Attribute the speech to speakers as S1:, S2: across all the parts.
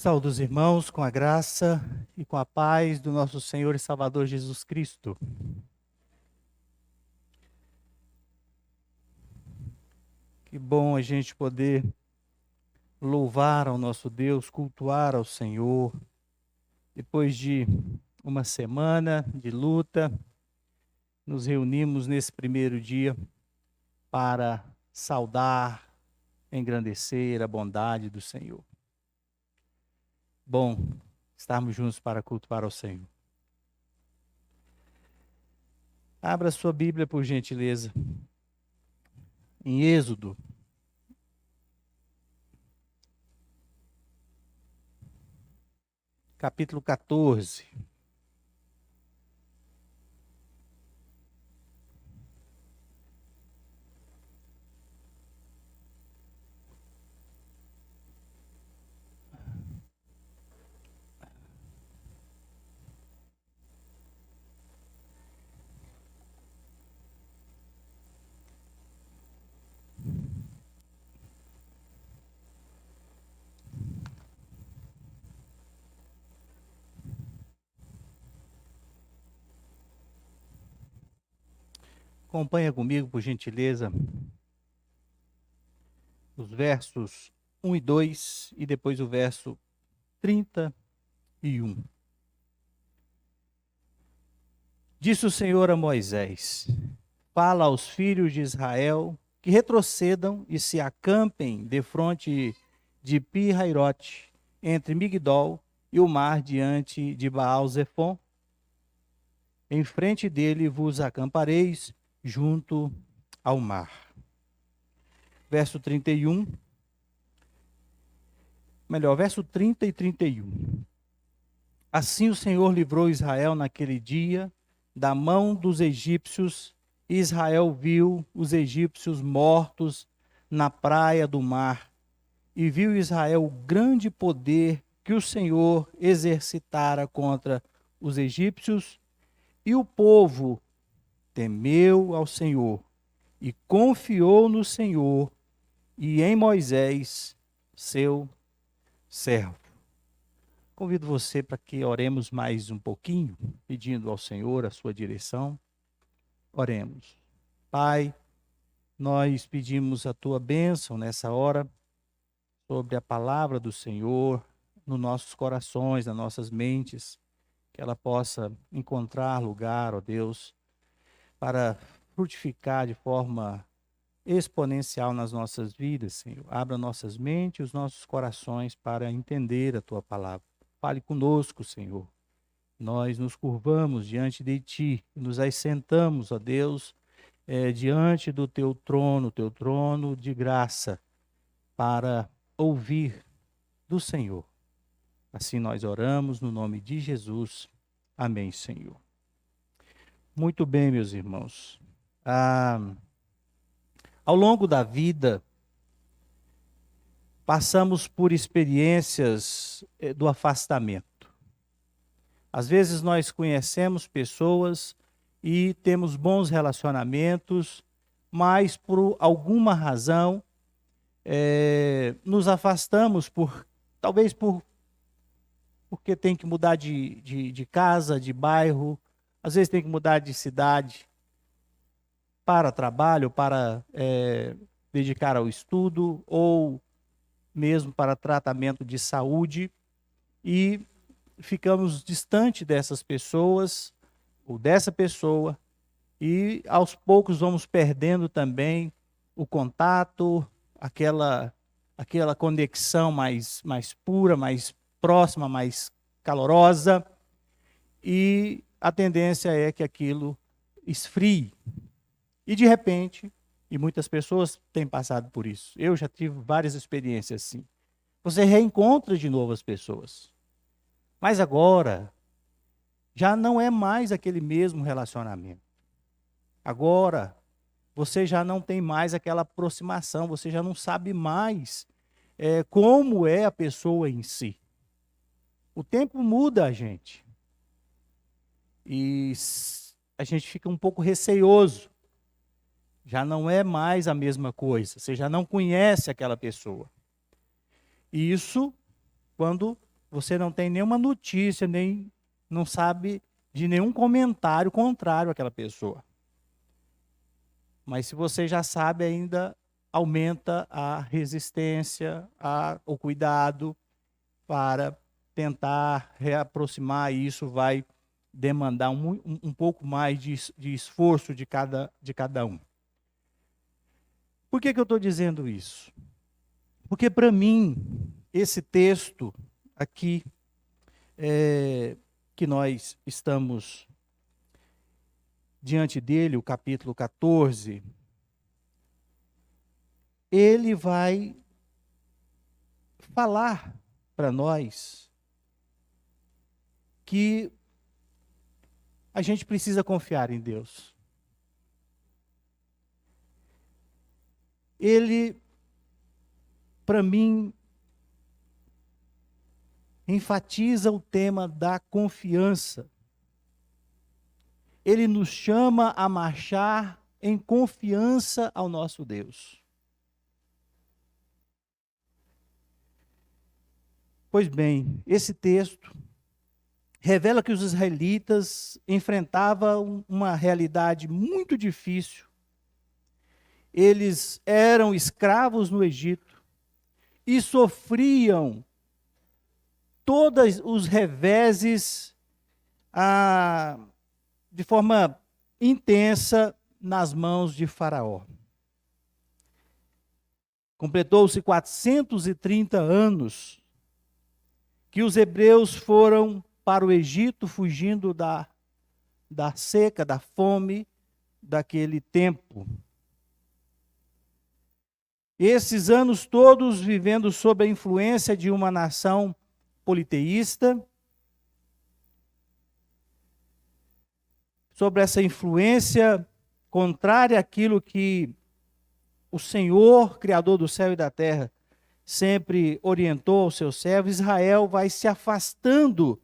S1: Saúdo os irmãos com a graça e com a paz do nosso Senhor e Salvador Jesus Cristo. Que bom a gente poder louvar ao nosso Deus, cultuar ao Senhor, depois de uma semana de luta, nos reunimos nesse primeiro dia para saudar, engrandecer a bondade do Senhor. Bom estarmos juntos para cultuar ao Senhor. Abra sua Bíblia, por gentileza, em Êxodo, capítulo 14. Acompanha comigo, por gentileza, os versos 1 e 2 e depois o verso 31. Disse o Senhor a Moisés: fala aos filhos de Israel que retrocedam e se acampem defronte de Pi-Hairote, entre Migdol e o mar diante de Baal-Zefon. Em frente dele vos acampareis junto ao mar. Verso 31. Verso 30 e 31. Assim o Senhor livrou Israel naquele dia da mão dos egípcios, e Israel viu os egípcios mortos na praia do mar, e viu Israel o grande poder que o Senhor exercitara contra os egípcios, e o povo temeu ao Senhor, e confiou no Senhor e em Moisés, seu servo. Convido você para que oremos mais um pouquinho, pedindo ao Senhor a sua direção. Oremos. Pai, nós pedimos a tua bênção nessa hora sobre a palavra do Senhor nos nossos corações, nas nossas mentes, que ela possa encontrar lugar, ó Deus, para frutificar de forma exponencial nas nossas vidas, Senhor. Abra nossas mentes e os nossos corações para entender a tua palavra. Fale conosco, Senhor. Nós nos curvamos diante de ti, nos assentamos, ó Deus, diante do teu trono de graça, para ouvir do Senhor. Assim nós oramos no nome de Jesus. Amém, Senhor. Muito bem, meus irmãos. Ao longo da vida, passamos por experiências do afastamento. Às vezes nós conhecemos pessoas e temos bons relacionamentos, mas por alguma razão nos afastamos, talvez porque tem que mudar de casa, de bairro, às vezes tem que mudar de cidade para trabalho, para dedicar ao estudo ou mesmo para tratamento de saúde, e ficamos distante dessas pessoas ou dessa pessoa, e aos poucos vamos perdendo também o contato, aquela conexão mais pura, mais próxima, mais calorosa, e a tendência é que aquilo esfrie. E de repente, e muitas pessoas têm passado por isso, eu já tive várias experiências assim, você reencontra de novo as pessoas, mas agora já não é mais aquele mesmo relacionamento. Agora você já não tem mais aquela aproximação, você já não sabe mais como é a pessoa em si. O tempo muda a gente. E a gente fica um pouco receoso. Já não é mais a mesma coisa, você já não conhece aquela pessoa. E isso quando você não tem nenhuma notícia, nem não sabe de nenhum comentário contrário àquela pessoa. Mas se você já sabe, ainda aumenta a resistência, o cuidado para tentar reaproximar, e isso vai demandar um pouco mais de esforço de cada um. Por que eu estou dizendo isso? Porque para mim, esse texto aqui, que nós estamos diante dele, o capítulo 14, ele vai falar para nós que a gente precisa confiar em Deus. Ele, para mim, enfatiza o tema da confiança. Ele nos chama a marchar em confiança ao nosso Deus. Pois bem, esse texto revela que os israelitas enfrentavam uma realidade muito difícil. Eles eram escravos no Egito e sofriam todos os reveses de forma intensa nas mãos de Faraó. Completou-se 430 anos que os hebreus foram para o Egito fugindo da seca, da fome daquele tempo. Esses anos todos vivendo sob a influência de uma nação politeísta, sobre essa influência contrária àquilo que o Senhor, Criador do céu e da terra, sempre orientou aos seus servos. Israel vai se afastando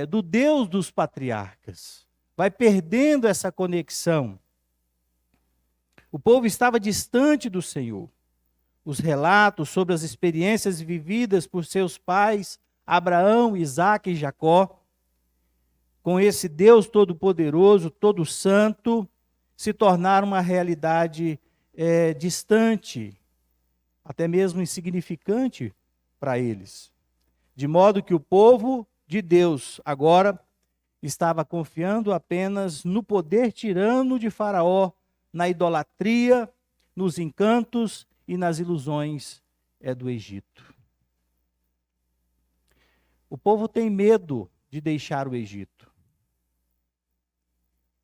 S1: do Deus dos patriarcas, vai perdendo essa conexão. O povo estava distante do Senhor. Os relatos sobre as experiências vividas por seus pais, Abraão, Isaque e Jacó, com esse Deus todo-poderoso, todo-santo, se tornaram uma realidade distante, até mesmo insignificante para eles. De modo que o povo de Deus agora estava confiando apenas no poder tirano de Faraó, na idolatria, nos encantos e nas ilusões do Egito. O povo tem medo de deixar o Egito,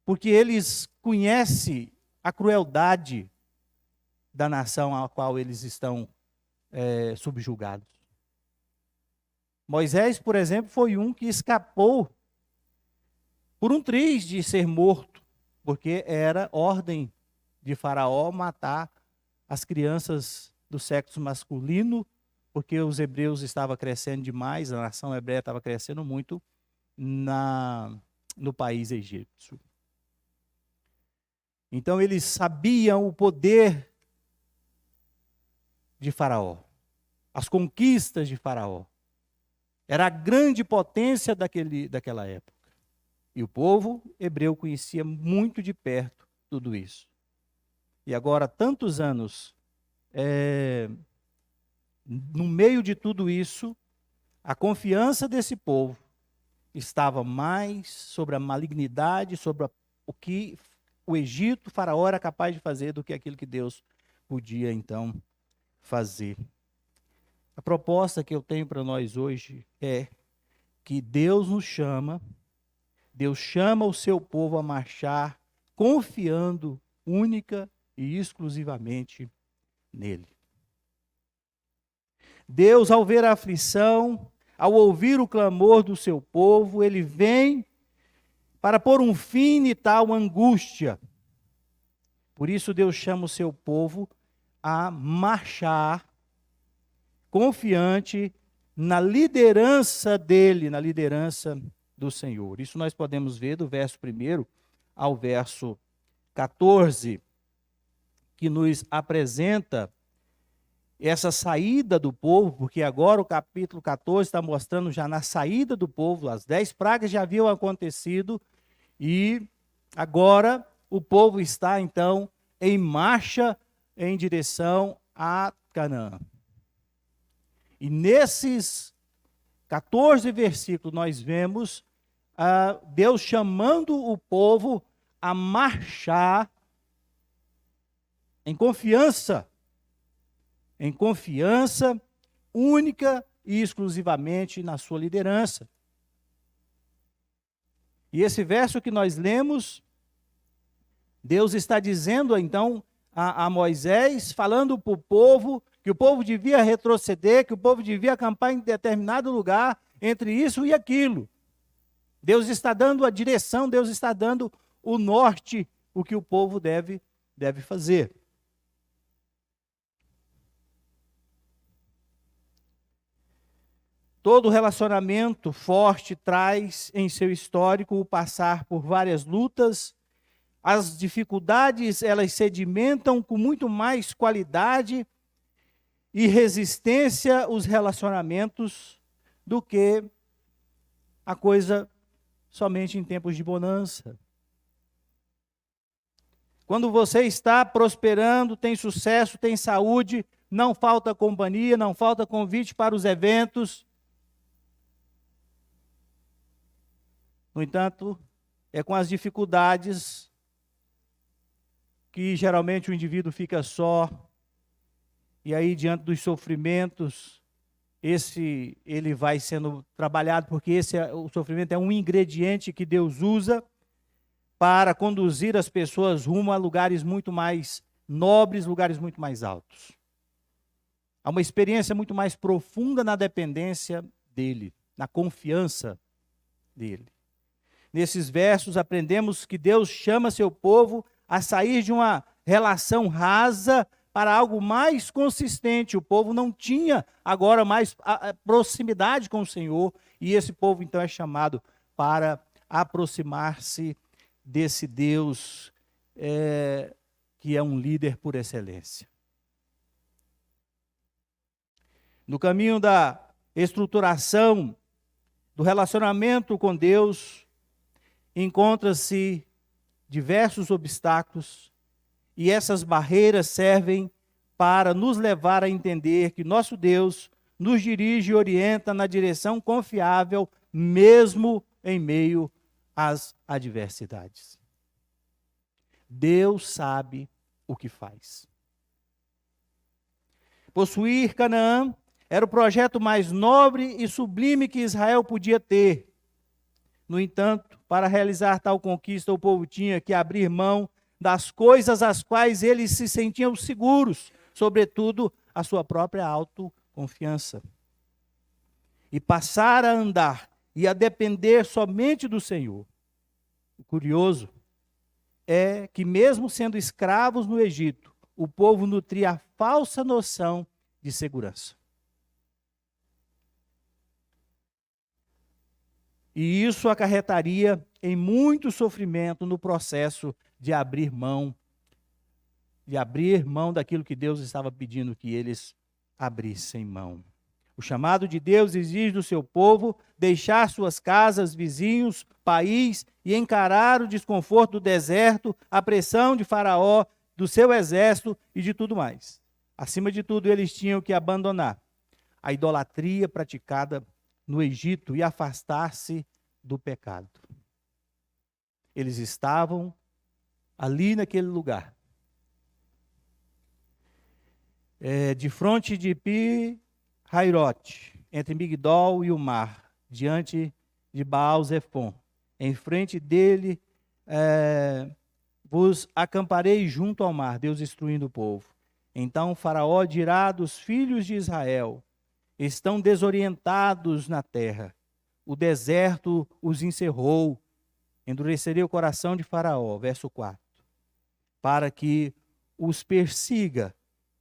S1: porque eles conhecem a crueldade da nação à qual eles estão subjugados. Moisés, por exemplo, foi um que escapou por um triz de ser morto, porque era ordem de Faraó matar as crianças do sexo masculino, porque os hebreus estavam crescendo demais, a nação hebreia estava crescendo muito no país egípcio. Então eles sabiam o poder de Faraó, as conquistas de Faraó. Era a grande potência daquela época. E o povo hebreu conhecia muito de perto tudo isso. E agora, tantos anos, no meio de tudo isso, a confiança desse povo estava mais sobre a malignidade, sobre o que o Egito, Faraó, era capaz de fazer do que aquilo que Deus podia, então, fazer. A proposta que eu tenho para nós hoje é que Deus nos chama, Deus chama o seu povo a marchar confiando única e exclusivamente nele. Deus, ao ver a aflição, ao ouvir o clamor do seu povo, ele vem para pôr um fim em tal angústia. Por isso Deus chama o seu povo a marchar confiante na liderança dele, na liderança do Senhor. Isso nós podemos ver do verso 1 ao verso 14, que nos apresenta essa saída do povo, porque agora o capítulo 14 está mostrando já na saída do povo, as 10 pragas já haviam acontecido, e agora o povo está então em marcha em direção a Canaã. E nesses 14 versículos nós vemos Deus chamando o povo a marchar em confiança única e exclusivamente na sua liderança. E esse verso que nós lemos, Deus está dizendo então a Moisés, falando para o povo, que o povo devia retroceder, que o povo devia acampar em determinado lugar, entre isso e aquilo. Deus está dando a direção, Deus está dando o norte, o que o povo deve fazer. Todo relacionamento forte traz em seu histórico o passar por várias lutas. As dificuldades, elas sedimentam com muito mais qualidade e resistência os relacionamentos do que a coisa somente em tempos de bonança. Quando você está prosperando, tem sucesso, tem saúde, não falta companhia, não falta convite para os eventos. No entanto, é com as dificuldades que geralmente o indivíduo fica só, e aí diante dos sofrimentos, ele vai sendo trabalhado, porque o sofrimento é um ingrediente que Deus usa para conduzir as pessoas rumo a lugares muito mais nobres, lugares muito mais altos. Há uma experiência muito mais profunda na dependência dele, na confiança dele. Nesses versos aprendemos que Deus chama seu povo a sair de uma relação rasa para algo mais consistente. O povo não tinha agora mais proximidade com o Senhor, e esse povo então é chamado para aproximar-se desse Deus que é um líder por excelência. No caminho da estruturação do relacionamento com Deus, encontra-se diversos obstáculos, e essas barreiras servem para nos levar a entender que nosso Deus nos dirige e orienta na direção confiável, mesmo em meio às adversidades. Deus sabe o que faz. Possuir Canaã era o projeto mais nobre e sublime que Israel podia ter. No entanto, para realizar tal conquista, o povo tinha que abrir mão das coisas às quais eles se sentiam seguros, sobretudo a sua própria autoconfiança. E passar a andar e a depender somente do Senhor. O curioso é que, mesmo sendo escravos no Egito, o povo nutria a falsa noção de segurança. E isso acarretaria em muito sofrimento no processo de abrir mão daquilo que Deus estava pedindo que eles abrissem mão. O chamado de Deus exige do seu povo deixar suas casas, vizinhos, país e encarar o desconforto do deserto, a pressão de Faraó, do seu exército e de tudo mais. Acima de tudo, eles tinham que abandonar a idolatria praticada no Egito e afastar-se do pecado. Eles estavam ali naquele lugar, de fronte de Pi-Hairote, entre Migdol e o mar, diante de Baal-Zefon. Em frente dele vos acamparei junto ao mar, Deus instruindo o povo. Então o Faraó dirá dos filhos de Israel: estão desorientados na terra. O deserto os encerrou. Endurecerei o coração de Faraó, verso 4, para que os persiga,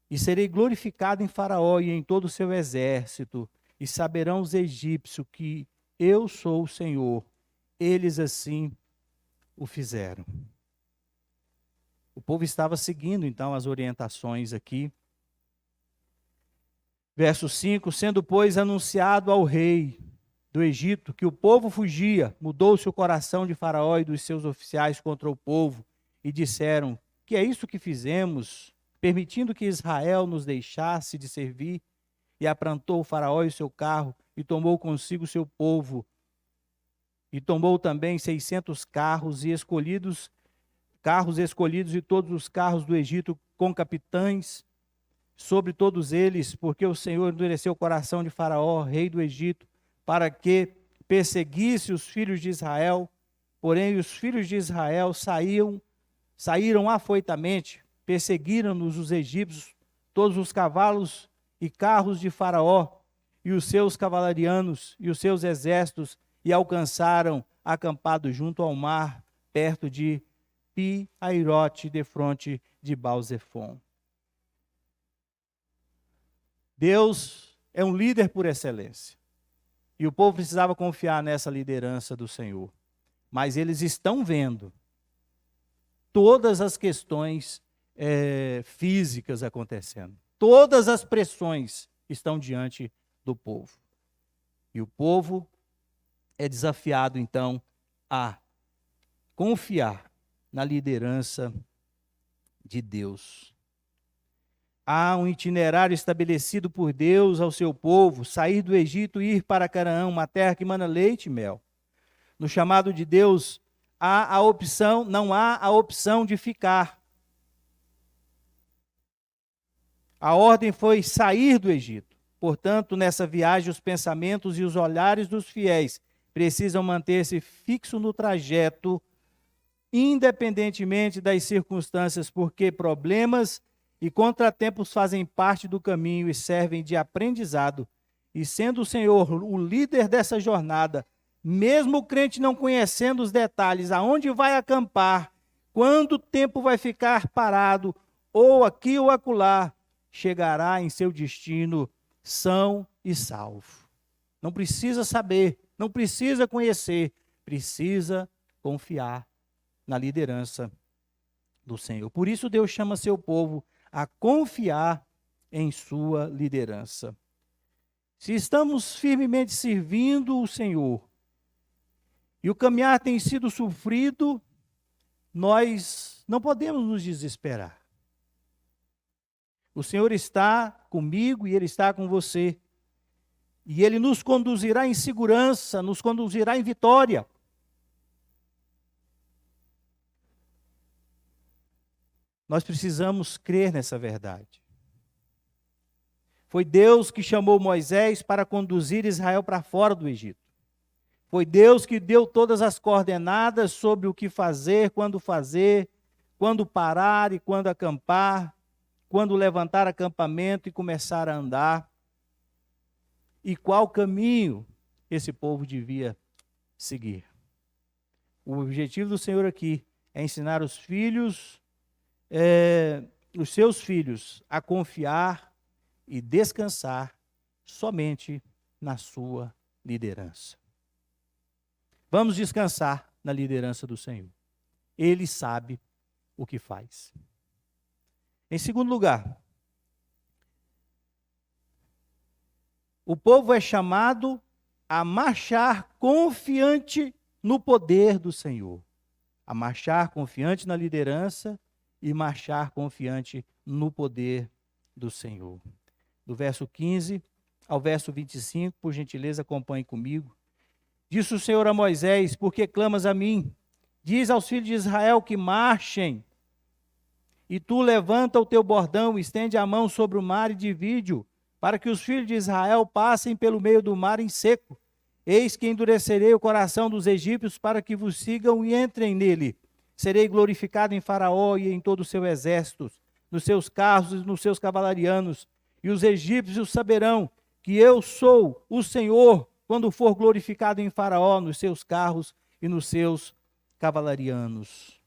S1: e serei glorificado em Faraó e em todo o seu exército, e saberão os egípcios que eu sou o Senhor. Eles assim o fizeram. O povo estava seguindo então as orientações aqui Verso 5, sendo, pois, anunciado ao rei do Egito que o povo fugia, mudou-se o coração de Faraó e dos seus oficiais contra o povo, e disseram: que é isso que fizemos, permitindo que Israel nos deixasse de servir? E aprantou o Faraó e o seu carro, e tomou consigo o seu povo, e tomou também 600 carros escolhidos e todos os carros do Egito com capitães sobre todos eles, porque o Senhor endureceu o coração de Faraó, rei do Egito, para que perseguisse os filhos de Israel. Porém, os filhos de Israel saíram afoitamente, perseguiram-nos os egípcios, todos os cavalos e carros de Faraó, e os seus cavalarianos e os seus exércitos, e alcançaram acampado junto ao mar, perto de Pi-Hairote, defronte de Baal-Zefon. Deus é um líder por excelência. E o povo precisava confiar nessa liderança do Senhor. Mas eles estão vendo todas as questões físicas acontecendo. Todas as pressões estão diante do povo. E o povo é desafiado, então, a confiar na liderança de Deus. Há um itinerário estabelecido por Deus ao seu povo, sair do Egito e ir para Canaã, uma terra que mana leite e mel. No chamado de Deus, não há a opção de ficar. A ordem foi sair do Egito. Portanto, nessa viagem, os pensamentos e os olhares dos fiéis precisam manter-se fixos no trajeto, independentemente das circunstâncias, porque problemas e contratempos fazem parte do caminho e servem de aprendizado. E sendo o Senhor o líder dessa jornada, mesmo o crente não conhecendo os detalhes, aonde vai acampar, quando o tempo vai ficar parado, ou aqui ou acolá, chegará em seu destino são e salvo. Não precisa saber, não precisa conhecer, precisa confiar na liderança do Senhor. Por isso Deus chama seu povo a confiar em sua liderança. Se estamos firmemente servindo o Senhor e o caminhar tem sido sofrido, nós não podemos nos desesperar. O Senhor está comigo e Ele está com você. E Ele nos conduzirá em segurança, nos conduzirá em vitória. Nós precisamos crer nessa verdade. Foi Deus que chamou Moisés para conduzir Israel para fora do Egito. Foi Deus que deu todas as coordenadas sobre o que fazer, quando parar e quando acampar, quando levantar acampamento e começar a andar. E qual caminho esse povo devia seguir. O objetivo do Senhor aqui é ensinar os seus filhos a confiar e descansar somente na sua liderança. Vamos descansar na liderança do Senhor. Ele sabe o que faz. Em segundo lugar, o povo é chamado a marchar confiante no poder do Senhor. A marchar confiante na liderança e marchar confiante no poder do Senhor. Do verso 15 ao verso 25, por gentileza, acompanhe comigo. Disse o Senhor a Moisés: por que clamas a mim? Diz aos filhos de Israel que marchem. E tu levanta o teu bordão, estende a mão sobre o mar e divide-o, para que os filhos de Israel passem pelo meio do mar em seco. Eis que endurecerei o coração dos egípcios para que vos sigam e entrem nele. Serei glorificado em Faraó e em todo o seu exército, nos seus carros e nos seus cavalarianos. E os egípcios saberão que eu sou o Senhor, quando for glorificado em Faraó, nos seus carros e nos seus cavalarianos.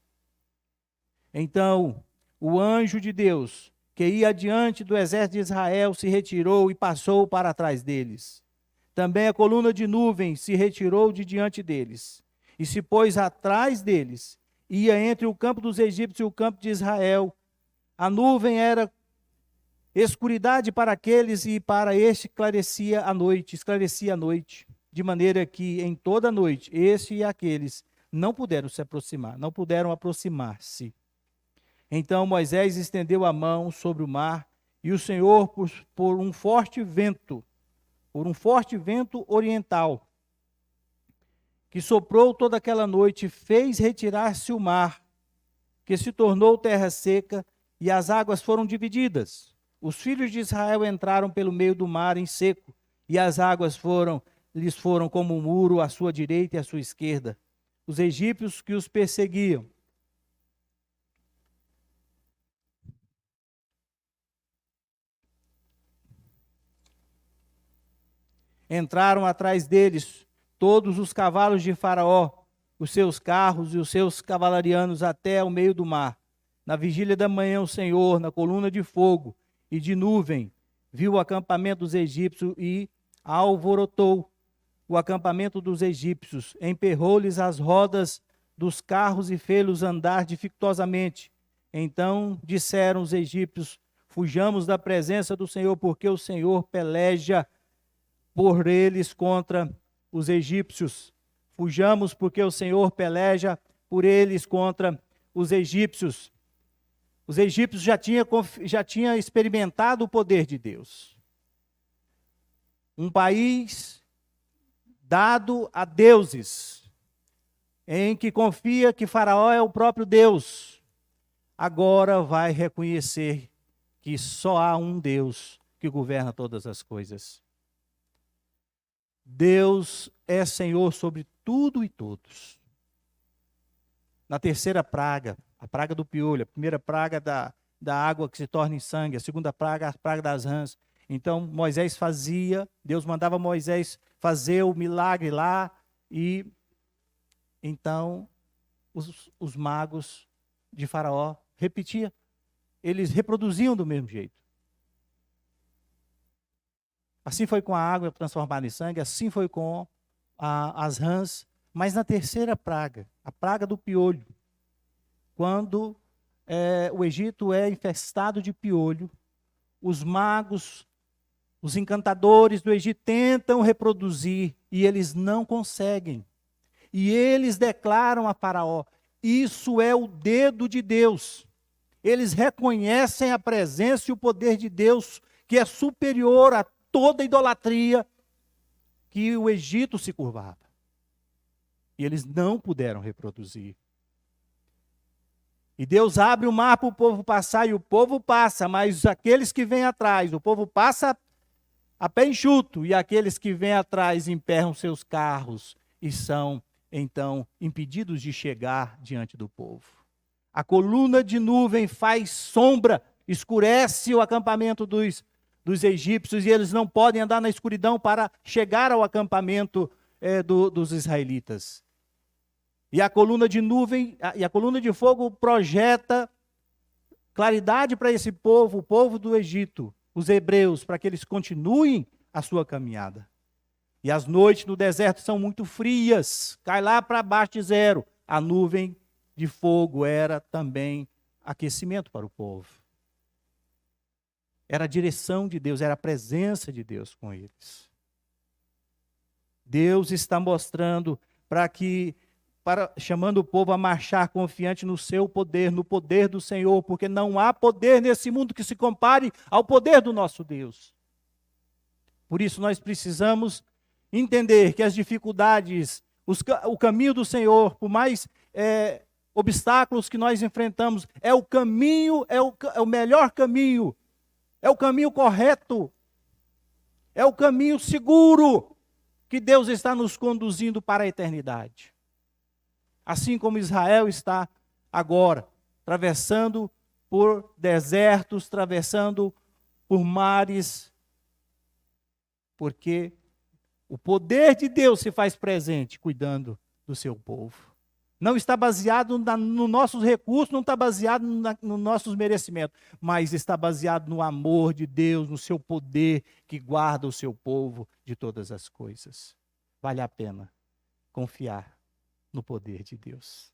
S1: Então, o anjo de Deus, que ia adiante do exército de Israel, se retirou e passou para trás deles. Também a coluna de nuvem se retirou de diante deles, e se pôs atrás deles, ia entre o campo dos egípcios e o campo de Israel. A nuvem era escuridade para aqueles e para este esclarecia a noite, de maneira que em toda a noite este e aqueles não puderam se aproximar, não puderam aproximar-se. Então Moisés estendeu a mão sobre o mar, e o Senhor, por um forte vento oriental, que soprou toda aquela noite, fez retirar-se o mar, que se tornou terra seca, e as águas foram divididas. Os filhos de Israel entraram pelo meio do mar em seco, e as águas lhes foram como um muro à sua direita e à sua esquerda. Os egípcios que os perseguiam entraram atrás deles todos os cavalos de Faraó, os seus carros e os seus cavalarianos até ao meio do mar. Na vigília da manhã, o Senhor, na coluna de fogo e de nuvem, viu o acampamento dos egípcios e alvorotou o acampamento dos egípcios, emperrou-lhes as rodas dos carros e fê-los andar dificultosamente. Então disseram os egípcios: fujamos da presença do Senhor, porque o Senhor peleja por eles contra os egípcios. Fujamos, porque o Senhor peleja por eles contra os egípcios. Os egípcios já tinham experimentado o poder de Deus. Um país dado a deuses, em que confia que Faraó é o próprio Deus, agora vai reconhecer que só há um Deus que governa todas as coisas. Deus é Senhor sobre tudo e todos. Na terceira praga, a praga do piolho, a primeira praga da água que se torna em sangue, a segunda praga, a praga das rãs. Então Moisés Deus mandava Moisés fazer o milagre lá, e então os magos de Faraó repetiam, eles reproduziam do mesmo jeito. Assim foi com a água transformada em sangue, assim foi com as rãs. Mas na terceira praga, a praga do piolho, quando o Egito é infestado de piolho, os magos, os encantadores do Egito tentam reproduzir e eles não conseguem. E eles declaram a Faraó: isso é o dedo de Deus. Eles reconhecem a presença e o poder de Deus, que é superior a toda idolatria que o Egito se curvava. E eles não puderam reproduzir. E Deus abre o mar para o povo passar, e o povo passa, mas aqueles que vêm atrás, o povo passa a pé enxuto, e aqueles que vêm atrás emperram seus carros e são, então, impedidos de chegar diante do povo. A coluna de nuvem faz sombra, escurece o acampamento dos egípcios, e eles não podem andar na escuridão para chegar ao acampamento dos israelitas. E a coluna de nuvem e a coluna de fogo projeta claridade para esse povo, o povo do Egito, os hebreus, para que eles continuem a sua caminhada. E as noites no deserto são muito frias, cai lá para baixo de zero. A nuvem de fogo era também aquecimento para o povo. Era a direção de Deus, era a presença de Deus com eles. Deus está mostrando chamando o povo a marchar confiante no seu poder, no poder do Senhor, porque não há poder nesse mundo que se compare ao poder do nosso Deus. Por isso nós precisamos entender que as dificuldades, o caminho do Senhor, por mais obstáculos que nós enfrentamos, é o caminho, é o melhor caminho, é o caminho correto, é o caminho seguro que Deus está nos conduzindo para a eternidade. Assim como Israel está agora, atravessando por desertos, atravessando por mares, porque o poder de Deus se faz presente cuidando do seu povo. Não está baseado nos nossos recursos, não está baseado nos nossos merecimentos, mas está baseado no amor de Deus, no seu poder que guarda o seu povo de todas as coisas. Vale a pena confiar no poder de Deus.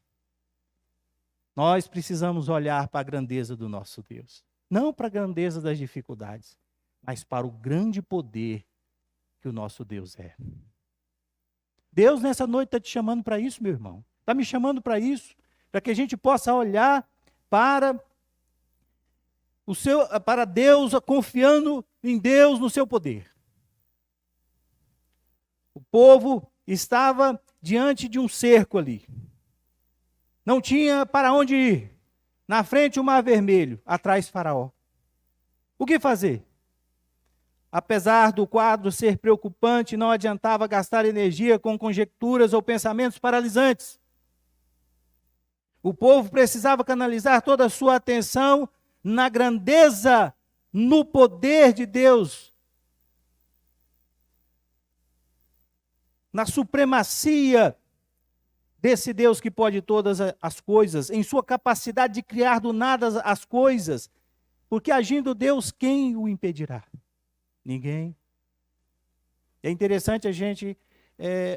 S1: Nós precisamos olhar para a grandeza do nosso Deus. Não para a grandeza das dificuldades, mas para o grande poder que o nosso Deus é. Deus nessa noite está te chamando para isso, meu irmão. Está me chamando para isso, para que a gente possa olhar para para Deus, confiando em Deus, no seu poder. O povo estava diante de um cerco ali. Não tinha para onde ir. Na frente o mar vermelho, atrás Faraó. O que fazer? Apesar do quadro ser preocupante, não adiantava gastar energia com conjecturas ou pensamentos paralisantes. O povo precisava canalizar toda a sua atenção na grandeza, no poder de Deus, na supremacia desse Deus que pode todas as coisas, em sua capacidade de criar do nada as coisas, porque agindo Deus, quem o impedirá? Ninguém. É interessante a gente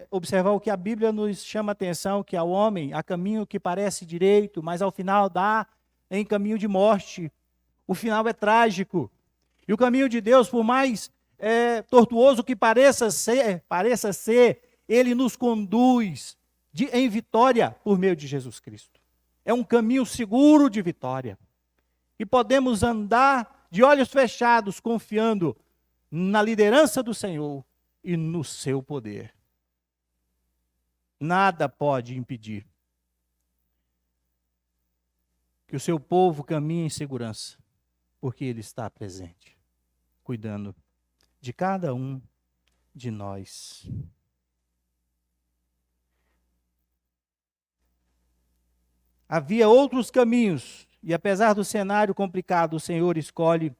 S1: observar o que a Bíblia nos chama a atenção, que ao homem há caminho que parece direito, mas ao final dá em caminho de morte. O final é trágico. E o caminho de Deus, por mais tortuoso que pareça ser, ele nos conduz em vitória por meio de Jesus Cristo. É um caminho seguro de vitória. E podemos andar de olhos fechados, confiando na liderança do Senhor e no seu poder. Nada pode impedir que o seu povo caminhe em segurança, porque Ele está presente, cuidando de cada um de nós. Havia outros caminhos, e apesar do cenário complicado, o Senhor escolhe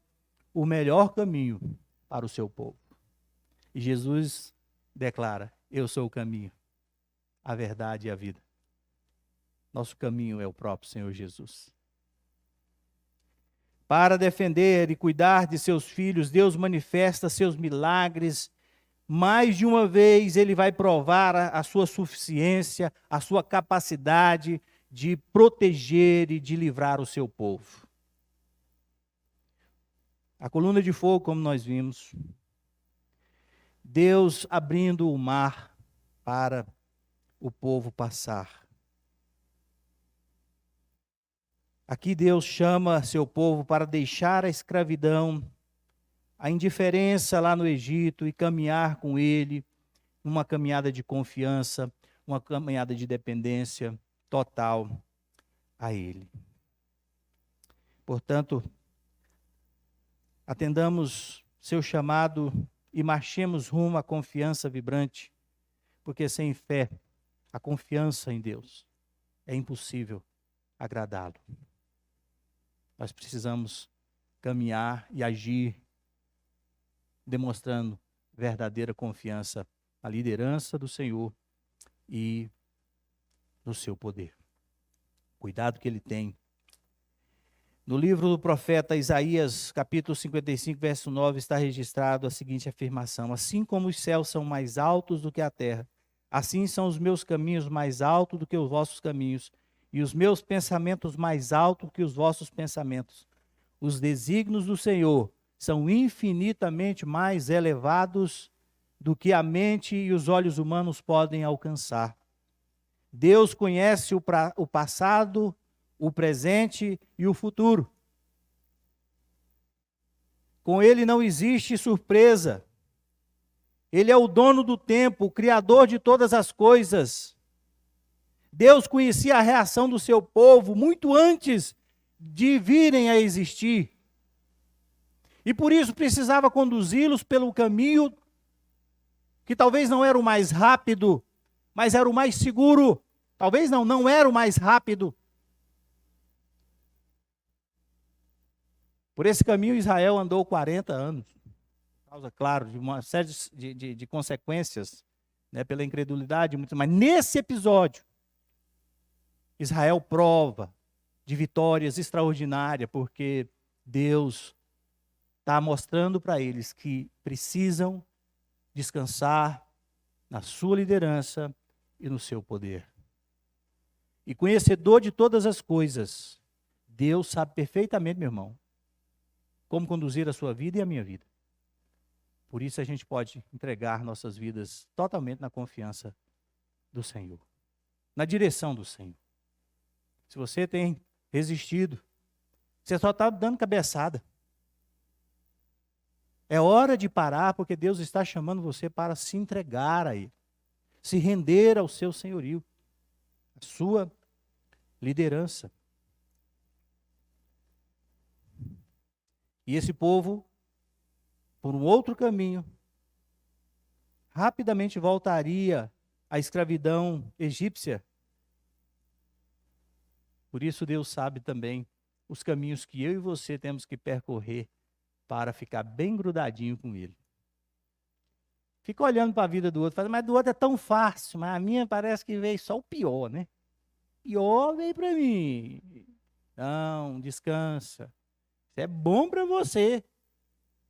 S1: o melhor caminho para o seu povo. E Jesus declara: eu sou o caminho, a verdade e a vida. Nosso caminho é o próprio Senhor Jesus. Para defender e cuidar de seus filhos, Deus manifesta seus milagres. Mais de uma vez Ele vai provar a sua suficiência, a sua capacidade de proteger e de livrar o seu povo. A coluna de fogo, como nós vimos, Deus abrindo o mar para o povo passar. Aqui Deus chama seu povo para deixar a escravidão, a indiferença lá no Egito e caminhar com Ele, uma caminhada de confiança, uma caminhada de dependência total a Ele. Portanto, atendamos seu chamado e marchemos rumo à confiança vibrante, porque sem fé, a confiança em Deus, é impossível agradá-lo. Nós precisamos caminhar e agir, demonstrando verdadeira confiança na liderança do Senhor e no seu poder. Cuidado que Ele tem. No livro do profeta Isaías, capítulo 55, verso 9, está registrado a seguinte afirmação: assim como os céus são mais altos do que a terra, assim são os meus caminhos mais altos do que os vossos caminhos, e os meus pensamentos mais altos que os vossos pensamentos. Os desígnios do Senhor são infinitamente mais elevados do que a mente e os olhos humanos podem alcançar. Deus conhece o passado, o presente e o futuro. Com Ele não existe surpresa. Ele é o dono do tempo, o criador de todas as coisas. Deus conhecia a reação do seu povo muito antes de virem a existir. E por isso precisava conduzi-los pelo caminho que talvez não era o mais rápido, mas era o mais seguro. Talvez não era o mais rápido. Por esse caminho Israel andou 40 anos. Por causa, claro, de uma série de consequências, né, pela incredulidade. Mas nesse episódio, Israel prova de vitórias extraordinárias, porque Deus está mostrando para eles que precisam descansar na sua liderança e no seu poder. E conhecedor de todas as coisas, Deus sabe perfeitamente, meu irmão, como conduzir a sua vida e a minha vida. Por isso a gente pode entregar nossas vidas totalmente na confiança do Senhor, na direção do Senhor. Se você tem resistido, você só está dando cabeçada. É hora de parar, porque Deus está chamando você para se entregar a Ele, se render ao seu senhorio, à sua liderança. E esse povo, por um outro caminho, rapidamente voltaria à escravidão egípcia. Por isso Deus sabe também os caminhos que eu e você temos que percorrer para ficar bem grudadinho com Ele. Fica olhando para a vida do outro, fala, mas do outro é tão fácil, mas a minha parece que veio só o pior, né? Pior veio para mim. Não, descansa. Isso é bom para você.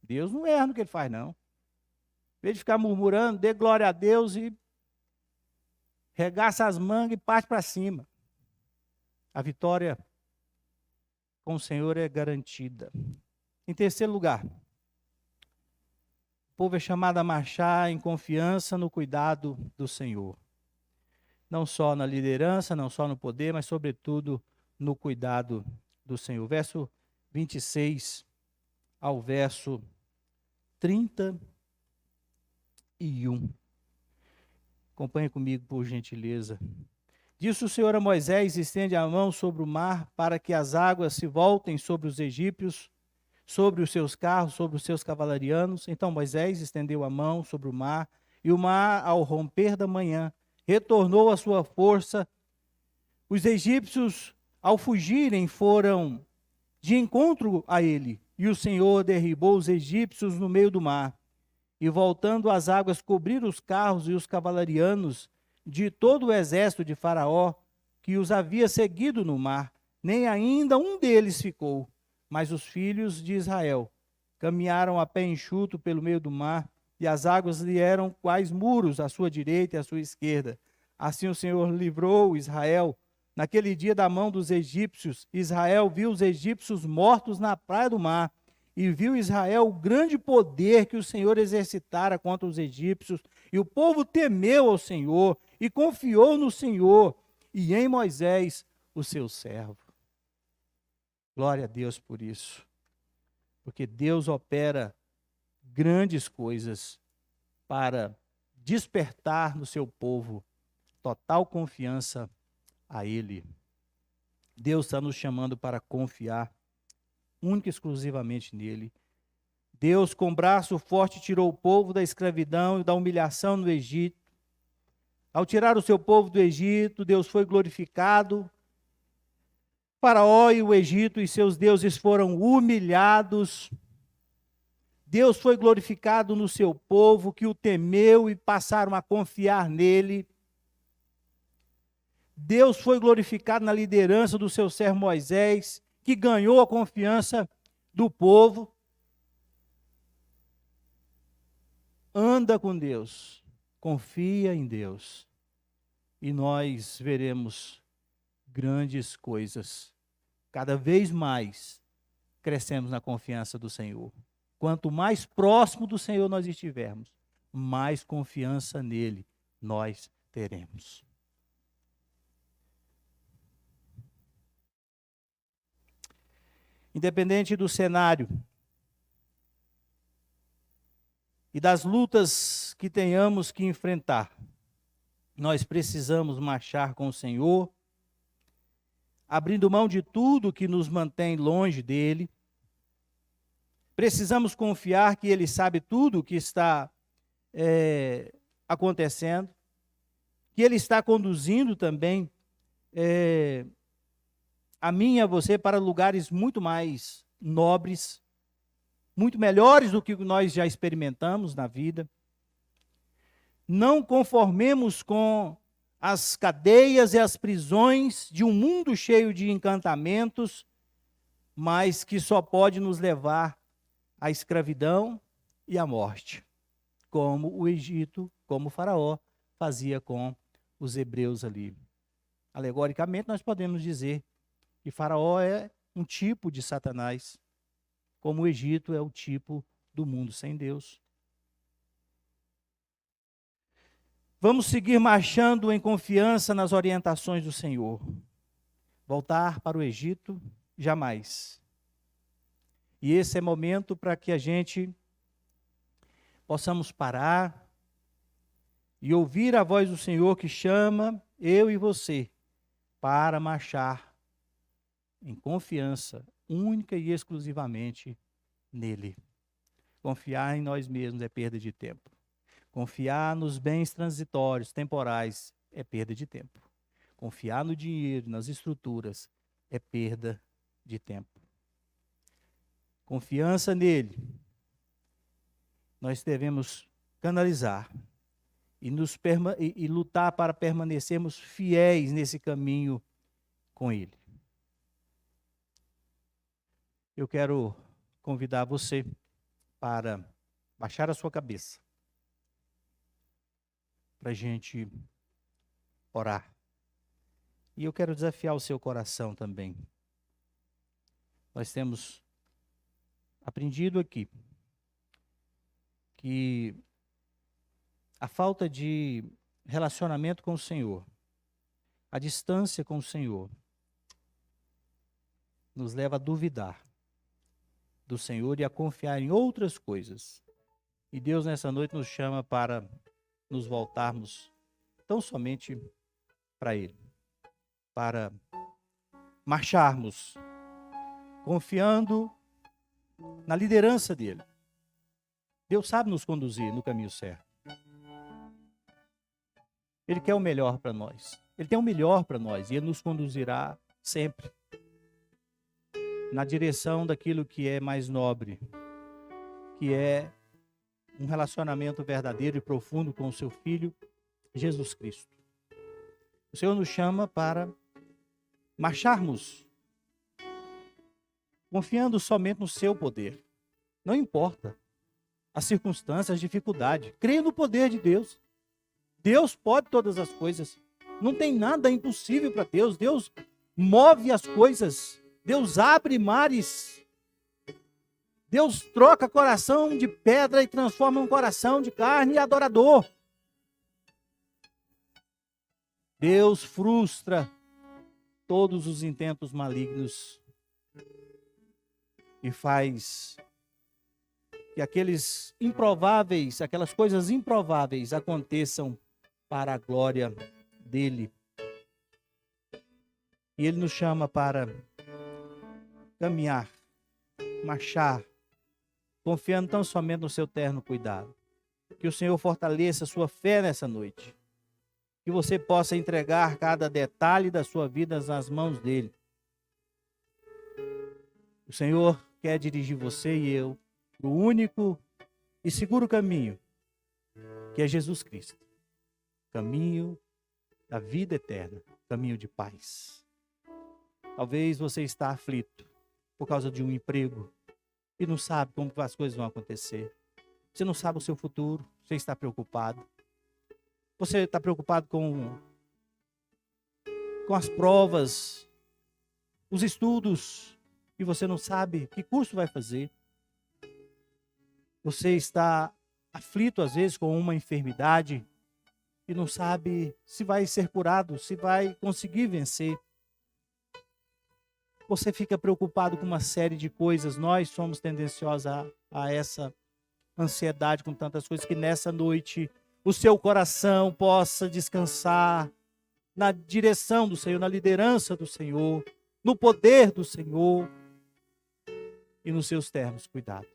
S1: Deus não erra no que Ele faz, não. Em vez de ficar murmurando, dê glória a Deus e regaça as mangas e parte para cima. A vitória com o Senhor é garantida. Em terceiro lugar, o povo é chamado a marchar em confiança no cuidado do Senhor. Não só na liderança, não só no poder, mas sobretudo no cuidado do Senhor. Verso 26 ao verso 31. Acompanhe comigo, por gentileza. Disse o Senhor a Moisés: estende a mão sobre o mar, para que as águas se voltem sobre os egípcios, sobre os seus carros, sobre os seus cavalarianos. Então Moisés estendeu a mão sobre o mar, e o mar, ao romper da manhã, retornou à sua força. Os egípcios, ao fugirem, foram de encontro a ele, e o Senhor derribou os egípcios no meio do mar. E voltando as águas cobriram os carros e os cavalarianos de todo o exército de Faraó, que os havia seguido no mar. Nem ainda um deles ficou. Mas os filhos de Israel caminharam a pé enxuto pelo meio do mar, e as águas lhe eram quais muros à sua direita e à sua esquerda. Assim o Senhor livrou Israel naquele dia da mão dos egípcios. Israel viu os egípcios mortos na praia do mar, e viu Israel o grande poder que o Senhor exercitara contra os egípcios, e o povo temeu ao Senhor, e confiou no Senhor, e em Moisés, o seu servo. Glória a Deus por isso, porque Deus opera grandes coisas para despertar no seu povo total confiança a Ele. Deus está nos chamando para confiar única e exclusivamente nele. Deus, com braço forte, tirou o povo da escravidão e da humilhação no Egito. Ao tirar o seu povo do Egito, Deus foi glorificado. Faraó e o Egito e seus deuses foram humilhados. Deus foi glorificado no seu povo, que o temeu e passaram a confiar nele. Deus foi glorificado na liderança do seu servo Moisés, que ganhou a confiança do povo. Anda com Deus, confia em Deus, e nós veremos grandes coisas. Cada vez mais crescemos na confiança do Senhor. Quanto mais próximo do Senhor nós estivermos, mais confiança nele nós teremos. Independente do cenário e das lutas que tenhamos que enfrentar, nós precisamos marchar com o Senhor, abrindo mão de tudo que nos mantém longe dele. Precisamos confiar que Ele sabe tudo o que está acontecendo, que Ele está conduzindo também a mim e a você para lugares muito mais nobres, muito melhores do que nós já experimentamos na vida. Não conformemos com as cadeias e as prisões de um mundo cheio de encantamentos, mas que só pode nos levar à escravidão e à morte, como o Egito, como o Faraó fazia com os hebreus ali. Alegoricamente, nós podemos dizer que Faraó é um tipo de Satanás, como o Egito é o tipo do mundo sem Deus. Vamos seguir marchando em confiança nas orientações do Senhor. Voltar para o Egito, jamais. E esse é momento para que a gente possamos parar e ouvir a voz do Senhor que chama eu e você para marchar em confiança única e exclusivamente nele. Confiar em nós mesmos é perda de tempo. Confiar nos bens transitórios, temporais, é perda de tempo. Confiar no dinheiro, nas estruturas, é perda de tempo. Confiança nele, nós devemos canalizar e lutar para permanecermos fiéis nesse caminho com ele. Eu quero convidar você para baixar a sua cabeça, para a gente orar. E eu quero desafiar o seu coração também. Nós temos aprendido aqui que a falta de relacionamento com o Senhor, a distância com o Senhor, nos leva a duvidar do Senhor e a confiar em outras coisas. E Deus nessa noite nos chama para nos voltarmos tão somente para Ele, para marcharmos confiando na liderança dEle. Deus sabe nos conduzir no caminho certo. Ele quer o melhor para nós. Ele tem o melhor para nós e Ele nos conduzirá sempre na direção daquilo que é mais nobre, que é um relacionamento verdadeiro e profundo com o seu Filho, Jesus Cristo. O Senhor nos chama para marcharmos, confiando somente no seu poder. Não importa as circunstâncias, as dificuldades. Creia no poder de Deus. Deus pode todas as coisas. Não tem nada impossível para Deus. Deus move as coisas. Deus abre mares. Deus troca coração de pedra e transforma um coração de carne e adorador. Deus frustra todos os intentos malignos e faz que aqueles improváveis, aquelas coisas improváveis aconteçam para a glória dele. E ele nos chama para caminhar, marchar, confiando tão somente no seu terno cuidado. Que o Senhor fortaleça a sua fé nessa noite. Que você possa entregar cada detalhe da sua vida nas mãos dele. O Senhor quer dirigir você e eu para o único e seguro caminho, que é Jesus Cristo. Caminho da vida eterna, caminho de paz. Talvez você está aflito por causa de um emprego e não sabe como as coisas vão acontecer. Você não sabe o seu futuro, você está preocupado. Você está preocupado com as provas, os estudos, e você não sabe que curso vai fazer. Você está aflito às vezes com uma enfermidade e não sabe se vai ser curado, se vai conseguir vencer. Você fica preocupado com uma série de coisas. Nós somos tendenciosos a essa ansiedade com tantas coisas, que nessa noite o seu coração possa descansar na direção do Senhor, na liderança do Senhor, no poder do Senhor e nos seus termos cuidados.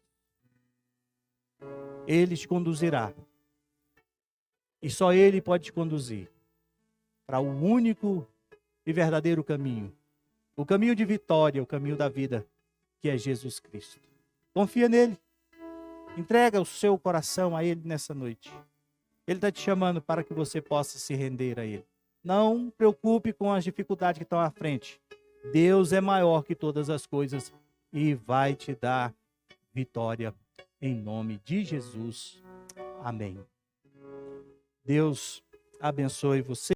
S1: Ele te conduzirá. E só Ele pode te conduzir para o único e verdadeiro caminho. O caminho de vitória, o caminho da vida, que é Jesus Cristo. Confia nele. Entrega o seu coração a Ele nessa noite. Ele está te chamando para que você possa se render a Ele. Não preocupe com as dificuldades que estão à frente. Deus é maior que todas as coisas e vai te dar vitória em nome de Jesus. Amém. Deus abençoe você.